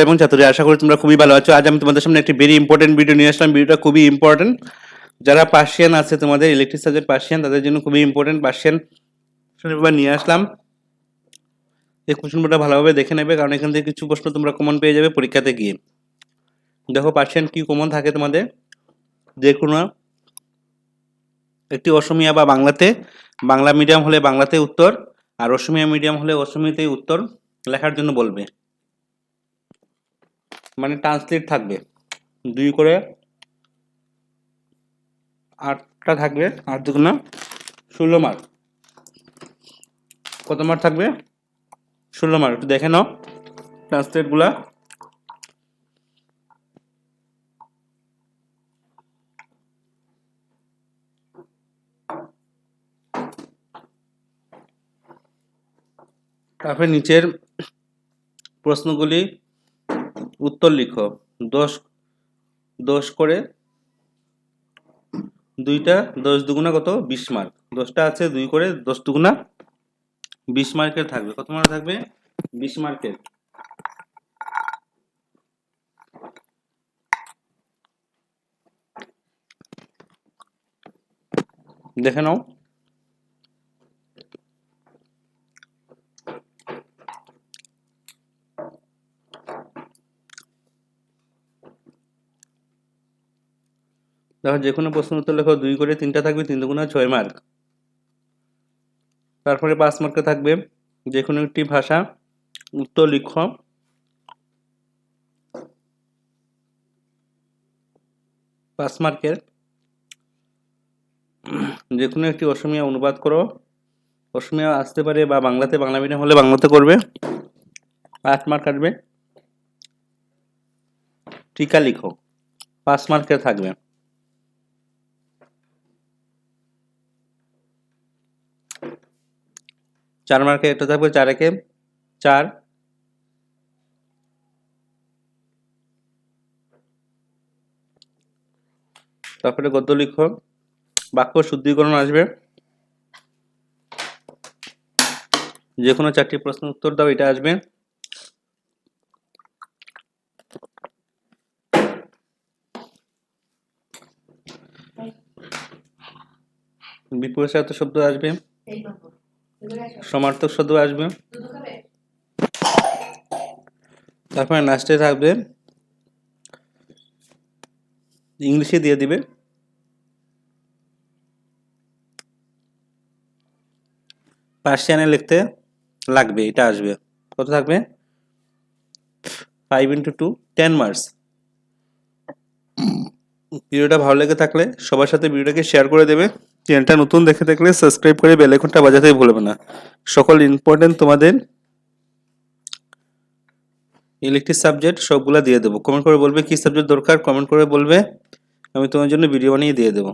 এবং ছাত্রী, আশা করি তোমরা খুবই ভালো আছো। আজ আমি তোমাদের সামনে একটি ভেরি ইম্পর্টেন্ট ভিডিও নিয়ে আসলাম। ভিডিওটা খুবই ইম্পর্টেন্ট, যারা পার্সিয়ান আছে তোমাদের ইলেকট্রিক সাবজেক্ট পার্সিয়ান, তাদের জন্য খুবই ইম্পর্টেন্ট। পার্সিয়ান পেপার নিয়ে আসলাম। এই কোশ্চেন পেপারটা ভালোভাবে দেখে নেবে, কারণ এখান থেকে কিছু প্রশ্ন তোমরা কমন পেয়ে যাবে পরীক্ষাতে গিয়ে। দেখো পার্সিয়ান কি কমন থাকে তোমাদের, যে কোনো একটি অসমিয়া বা বাংলাতে, বাংলা মিডিয়াম হলে বাংলাতে উত্তর, আর অসমিয়া মিডিয়াম হলে অসমিয়াতেই উত্তর লেখার জন্য বলবে, মানে ট্রান্সলেট থাকবে। 2 করে 8টা থাকবে, 8 দুগুণা 16 মার্ক। কত মার্ক থাকবে? 16 মার্ক। একটু দেখে নাও ট্রান্সলেটগুলা। তারপরে নিচের প্রশ্নগুলি উত্তর লিখো। 10 করে 2টা, 10 দুগুণা কত? 20 মার্ক। 10টা আছে, 2 করে 10 দুগুণা 20 মার্কের থাকবে। কত মার্ক থাকবে? 20 মার্কের। দেখে নাও। দেখো যে কোনো প্রশ্ন উত্তর লেখো। 2 করে 3টা থাকবে, 3 দুগুণা 6 মার্ক। তারপরে 5 মার্কে থাকবে যে কোনো একটি ভাষা উত্তর লিখো। 5 মার্কের। যে কোনো একটি অসমীয়া অনুবাদ করো। অসমীয়া আসতে পারে বা বাংলাতে, বাংলা মিডিয়াম হলে বাংলাতে করবে। 8 মার্ক আসবে। টিকা লিখো, 5 মার্কের থাকবে। চার মার্কে একটা থাকবে, 4 একে 4। তারপরে গদ্য লিখো, বাক্য শুদ্ধিকরণ আসবে। যে কোনো 4টি প্রশ্ন উত্তর দাও, এটা আসবে। বিপরীত শব্দ আসবে, সমার্থক শব্দ আসবে। তারপরে লাস্টে থাকবে ইংলিশে দিয়ে দিবে। পার্সিয়ানে লিখতে লাগবে, এটা আসবে। কত থাকবে? 5 × 2 10 মার্কস। ভিডিওটা ভালো লেগে থাকলে সবার সাথে ভিডিওটাকে শেয়ার করে দেবে। চ্যানেলটা নতুন দেখে থাকলে সাবস্ক্রাইব করে বেল আইকনটা বাজাতেই ভুলবে না। সকল ইম্পর্টেন্ট তোমাদের ইলেকট্রিক সাবজেক্ট সবগুলা দিয়ে দেবো। কমেন্ট করে বলবে কি সাবজেক্ট দরকার, কমেন্ট করে বলবে, আমি তোমার জন্য ভিডিও বানিয়ে দিয়ে দেবো।